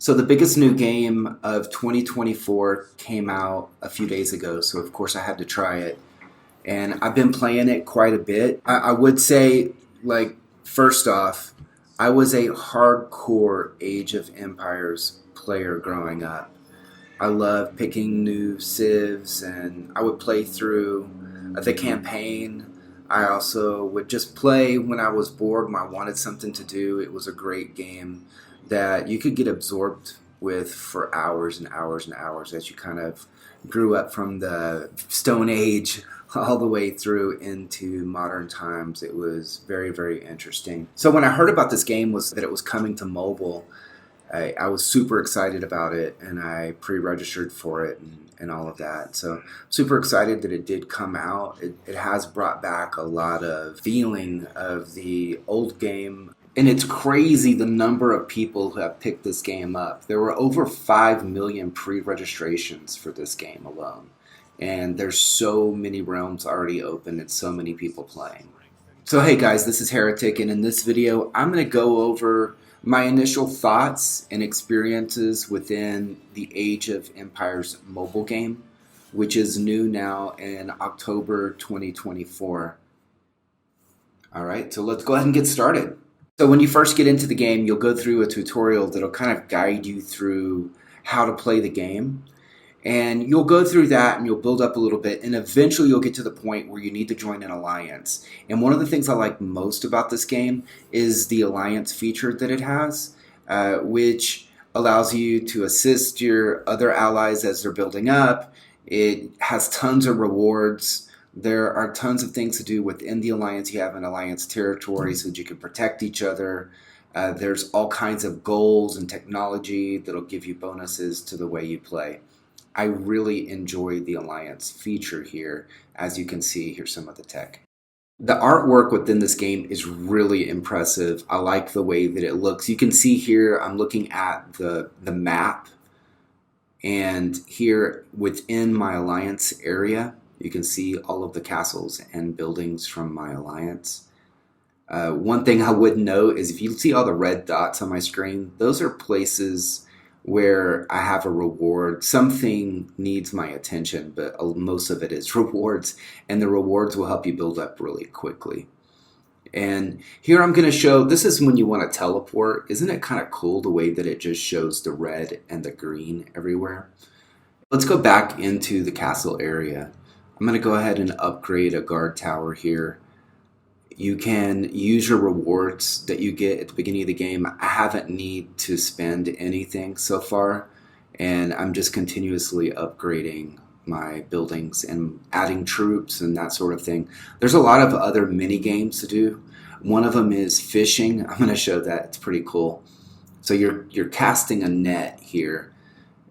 So the biggest new game of 2024 came out a few days ago, so of course I had to try it. And I've been playing it quite a bit. I would say, like, first off, I was a hardcore Age of Empires player growing up. I love picking new civs, and I would play through the campaign. I also would just play when I was bored, when I wanted something to do. It was a great game that you could get absorbed with for hours and hours and hours as you kind of grew up from the Stone Age all the way through into modern times. It was very, very interesting. So when I heard about this game was that it was coming to mobile, I was super excited about it, and I pre-registered for it and all of that. So super excited that it did come out. It has brought back a lot of feeling of the old game. And it's crazy the number of people who have picked this game up. There were over 5 million pre-registrations for this game alone. And there's so many realms already open and so many people playing. So hey guys, this is Heretic, and in this video I'm going to go over my initial thoughts and experiences within the Age of Empires mobile game, which is new now in October 2024. Alright, so let's go ahead and get started. So when you first get into the game, you'll go through a tutorial that'll kind of guide you through how to play the game. And you'll go through that and you'll build up a little bit, and eventually you'll get to the point where you need to join an alliance. And one of the things I like most about this game is the alliance feature that it has, which allows you to assist your other allies as they're building up. It has tons of rewards. There are tons of things to do within the alliance. You have an alliance territory so that you can protect each other. There's all kinds of goals and technology that'll give you bonuses to the way you play. I really enjoy the alliance feature here. As you can see, here's some of the tech. The artwork within this game is really impressive. I like the way that it looks. You can see here I'm looking at the map, and here within my alliance area you can see all of the castles and buildings from my alliance. One thing I would note is if you see all the red dots on my screen, those are places where I have a reward. Something needs my attention, but most of it is rewards, and the rewards will help you build up really quickly. And here I'm going to show, this is when you want to teleport. Isn't it kind of cool the way that it just shows the red and the green everywhere? Let's go back into the castle area. I'm going to go ahead and upgrade a guard tower here. You can use your rewards that you get at the beginning of the game. I haven't need to spend anything so far, and I'm just continuously upgrading my buildings and adding troops and that sort of thing. There's a lot of other mini games to do. One of them is fishing. I'm going to show that. It's pretty cool. So you're casting a net here,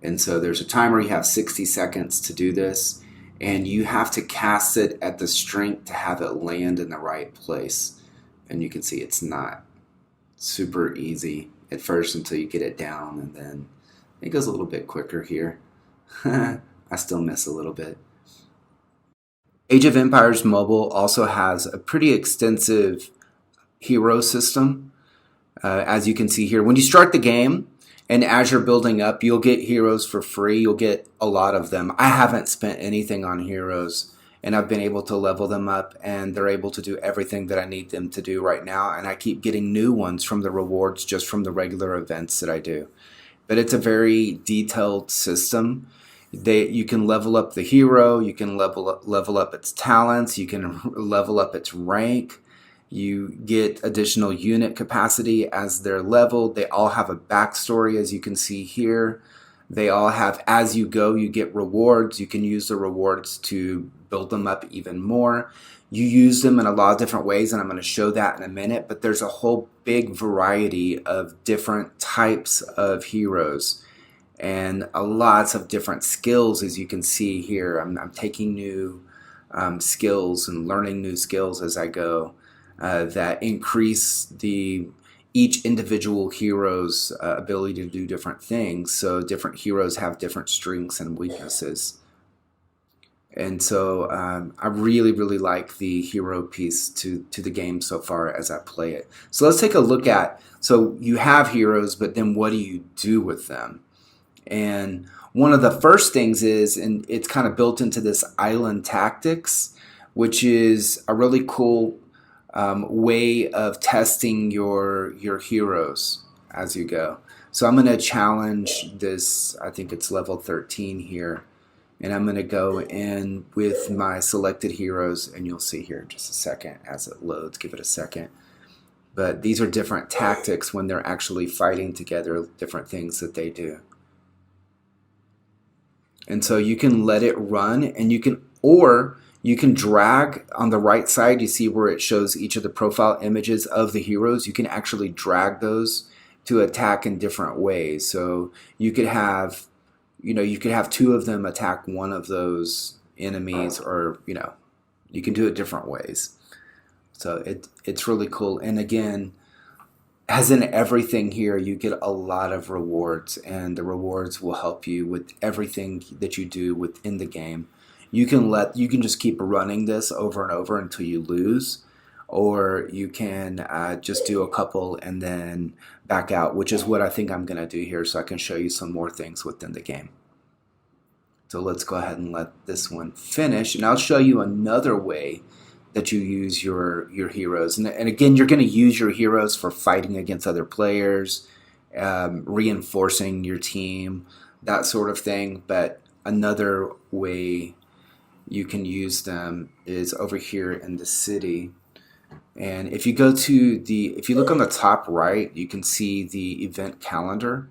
and so there's a timer. You have 60 seconds to do this. And you have to cast it at the strength to have it land in the right place. And you can see it's not super easy at first until you get it down, and then it goes a little bit quicker here. I still miss a little bit. Age of Empires Mobile also has a pretty extensive hero system. As you can see here, when you start the game, and as you're building up, you'll get heroes for free. You'll get a lot of them. I haven't spent anything on heroes, and I've been able to level them up, and they're able to do everything that I need them to do right now. And I keep getting new ones from the rewards just from the regular events that I do. But it's a very detailed system. You can level up the hero. You can level up its talents. You can level up its rank. You get additional unit capacity as they're leveled. They all have a backstory, as you can see here. They all have, as you go, you get rewards. You can use the rewards to build them up even more. You use them in a lot of different ways, and I'm going to show that in a minute, but there's a whole big variety of different types of heroes and lots of different skills, as you can see here. I'm taking new skills and learning new skills as I go. That increase each individual hero's ability to do different things. So different heroes have different strengths and weaknesses. And so I really, really like the hero piece to the game so far as I play it. So let's take a look at, so you have heroes, but then what do you do with them? And one of the first things is, and it's kind of built into this island tactics, which is a really cool way of testing your heroes as you go. So I'm going to challenge this, I think it's level 13 here. And I'm going to go in with my selected heroes, and you'll see here in just a second as it loads. Give it a second. But these are different tactics when they're actually fighting together, different things that they do. And so you can let it run, and you can drag on the right side. You see where it shows each of the profile images of the heroes. You can actually drag those to attack in different ways. So you could have two of them attack one of those enemies, or you can do it different ways. So it's really cool. And again, as in everything here, you get a lot of rewards, and the rewards will help you with everything that you do within the game. You can just keep running this over and over until you lose, or you can just do a couple and then back out, which is what I think I'm going to do here, so I can show you some more things within the game. So let's go ahead and let this one finish, and I'll show you another way that you use your heroes. And again, you're going to use your heroes for fighting against other players, reinforcing your team, that sort of thing. But another way you can use them is over here in the city. And if you look on the top right, you can see the event calendar,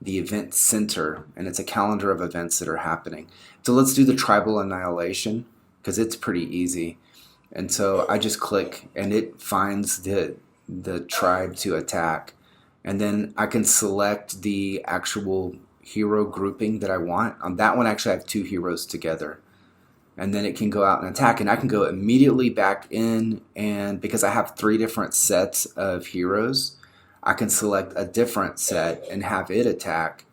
the event center, and it's a calendar of events that are happening. So let's do the tribal annihilation, because it's pretty easy. And so I just click, and it finds the tribe to attack. And then I can select the actual hero grouping that I want. On that one, actually, I have two heroes together. And then it can go out and attack, and I can go immediately back in, and because I have 3 different sets of heroes, I can select a different set and have it attack.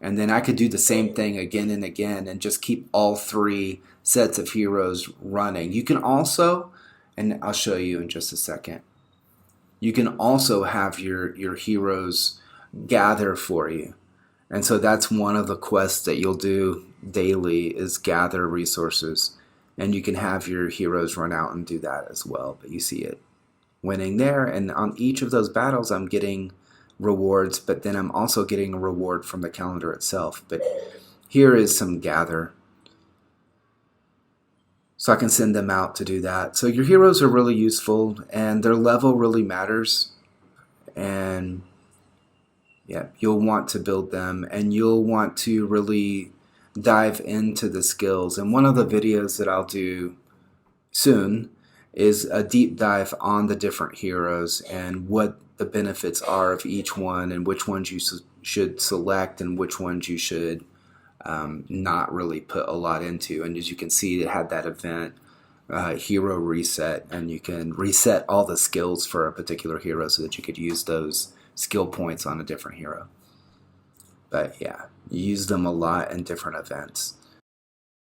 And then I could do the same thing again and again and just keep all 3 sets of heroes running. You can also, and I'll show you in just a second, you can also have your heroes gather for you. And so that's one of the quests that you'll do daily, is gather resources. And you can have your heroes run out and do that as well. But you see it winning there, and on each of those battles I'm getting rewards, but then I'm also getting a reward from the calendar itself. But here is some gather, so I can send them out to do that. So your heroes are really useful, and their level really matters. And yeah, you'll want to build them, and you'll want to really dive into the skills. And one of the videos that I'll do soon is a deep dive on the different heroes and what the benefits are of each one, and which ones you should select and which ones you should not really put a lot into. And as you can see, it had that event hero reset, and you can reset all the skills for a particular hero so that you could use those skill points on a different hero. But yeah, you use them a lot in different events.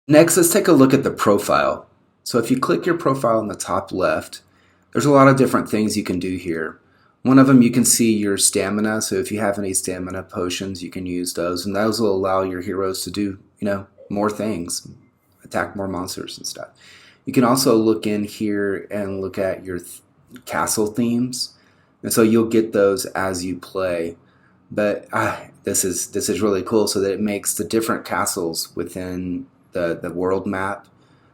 Next, let's take a look at the profile. So if you click your profile in the top left, there's a lot of different things you can do here. One of them, you can see your stamina. So if you have any stamina potions, you can use those, and those will allow your heroes to do, more things, attack more monsters and stuff. You can also look in here and look at your castle themes, and so you'll get those as you play. But this is really cool, so that it makes the different castles within the world map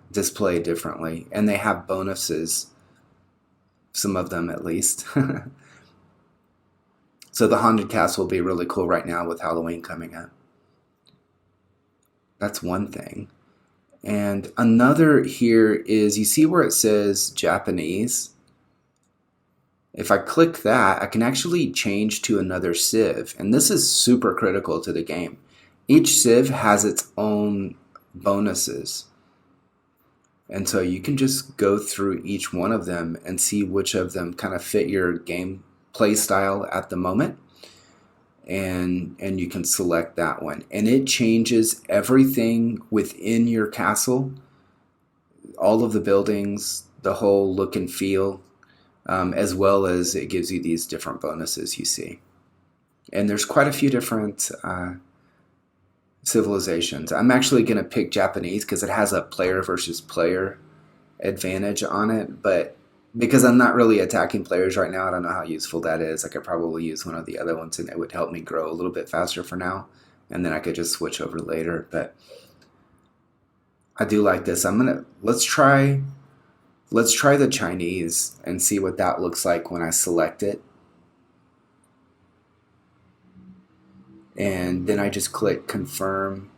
display differently, and they have bonuses, some of them at least. So the haunted castle will be really cool right now with Halloween coming up. That's one thing. And another here is, you see where it says Japanese? If I click that, I can actually change to another civ, and this is super critical to the game. Each civ has its own bonuses. And so you can just go through each one of them and see which of them kind of fit your game play style at the moment. And you can select that one. And it changes everything within your castle all of the buildings, the whole look and feel, as well as it gives you these different bonuses you see. And there's quite a few different civilizations. I'm actually going to pick Japanese because it has a player versus player advantage on it, but because I'm not really attacking players right now, I don't know how useful that is. I could probably use one of the other ones and it would help me grow a little bit faster for now, and then I could just switch over later. But I do like this. Let's try the Chinese and see what that looks like when I select it. And then I just click confirm.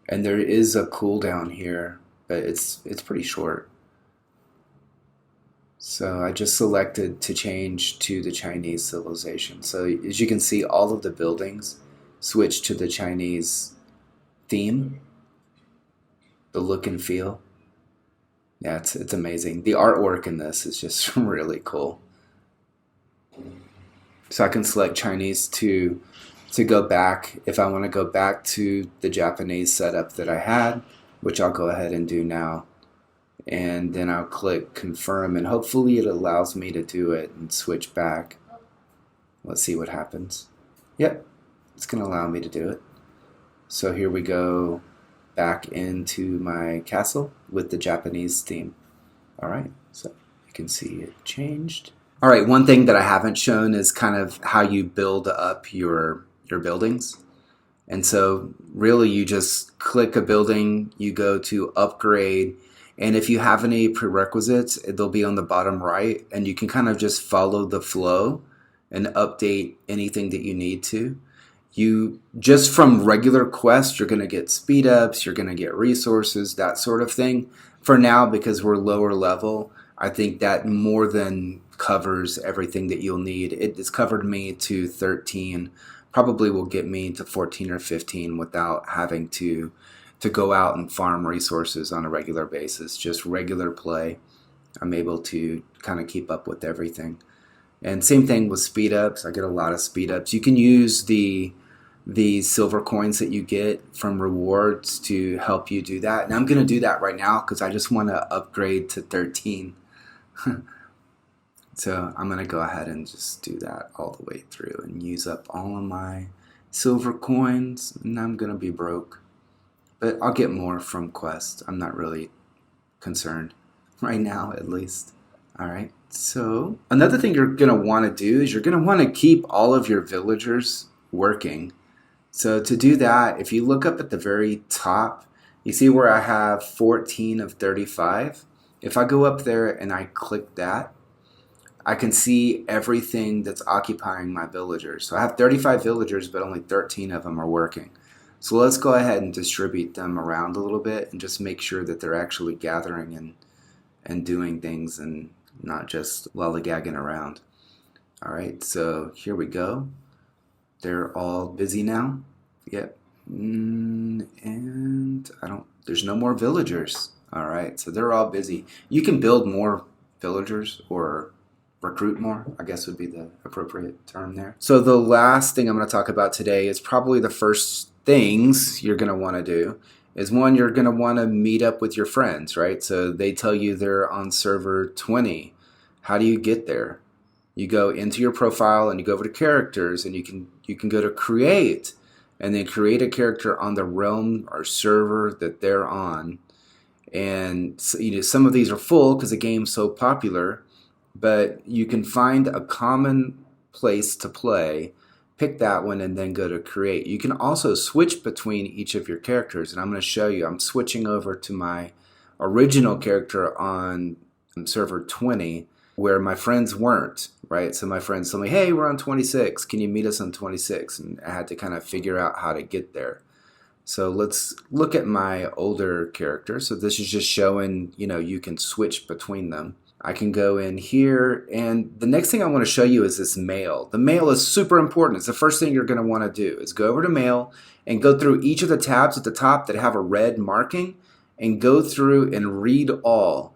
And there is a cooldown here, but it's pretty short. So I just selected to change to the Chinese civilization. So as you can see, all of the buildings switch to the Chinese theme, the look and feel. Yeah, it's amazing. The artwork in this is just really cool. So I can select Chinese to go back if I want to go back to the Japanese setup that I had, which I'll go ahead and do now. And then I'll click confirm, and hopefully it allows me to do it and switch back. Let's see what happens. Yep, it's going to allow me to do it. So here we go back into my castle with the Japanese theme. All right, so you can see it changed. All right, one thing that I haven't shown is kind of how you build up your buildings. And so really you just click a building, you go to upgrade, and if you have any prerequisites, they'll be on the bottom right, and you can kind of just follow the flow and update anything that you need to. You just from regular quests, you're going to get speed ups, you're going to get resources, that sort of thing. For now, because we're lower level, I think that more than covers everything that you'll need. It's covered me to 13, probably will get me to 14 or 15 without having to go out and farm resources on a regular basis. Just regular play, I'm able to kind of keep up with everything. And same thing with speed ups. I get a lot of speed ups. You can use the silver coins that you get from rewards to help you do that. And I'm going to do that right now because I just want to upgrade to 13. So I'm going to go ahead and just do that all the way through and use up all of my silver coins, and I'm going to be broke. But I'll get more from quests. I'm not really concerned right now, at least. All right. So another thing you're going to want to do is you're going to want to keep all of your villagers working. So to do that, if you look up at the very top, you see where I have 14 of 35. If I go up there and I click that, I can see everything that's occupying my villagers. So I have 35 villagers, but only 13 of them are working. So let's go ahead and distribute them around a little bit and just make sure that they're actually gathering and doing things and not just lollygagging around. All right, so here we go. They're all busy now. Yep. And there's no more villagers. All right, so they're all busy. You can build more villagers or recruit more, I guess would be the appropriate term there. So the last thing I'm going to talk about today is probably the first things you're going to want to do is one, you're going to want to meet up with your friends, right? So they tell you they're on server 20. How do you get there? You go into your profile and you go over to characters, and you can go to create and then create a character on the realm or server that they're on. And so, some of these are full because the game's so popular, but you can find a common place to play, pick that one, and then go to create. You can also switch between each of your characters, and I'm going to show you. I'm switching over to my original character on server 20, where my friends weren't, right? So my friends told me, hey, we're on 26. Can you meet us on 26? And I had to kind of figure out how to get there. So let's look at my older character. So this is just showing, you can switch between them. I can go in here, and the next thing I want to show you is this mail. The mail is super important. It's the first thing you're going to want to do is go over to mail and go through each of the tabs at the top that have a red marking and go through and read all.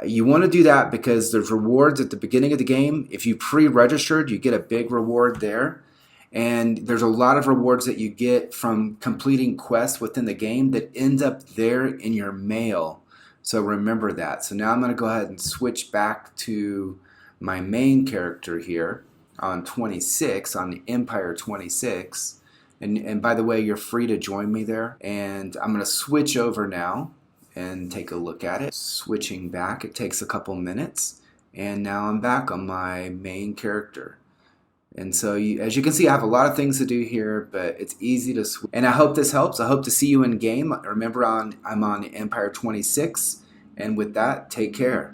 You want to do that because there's rewards at the beginning of the game. If you pre-registered, you get a big reward there. And there's a lot of rewards that you get from completing quests within the game that end up there in your mail. So remember that. So now I'm going to go ahead and switch back to my main character here on 26, on Empire 26. And by the way, you're free to join me there. And I'm going to switch over now and take a look at it. Switching back, it takes a couple minutes. And now I'm back on my main character. And so, as you can see, I have a lot of things to do here, but it's easy to switch. And I hope this helps. I hope to see you in game. Remember, I'm on Empire 26. And with that, take care.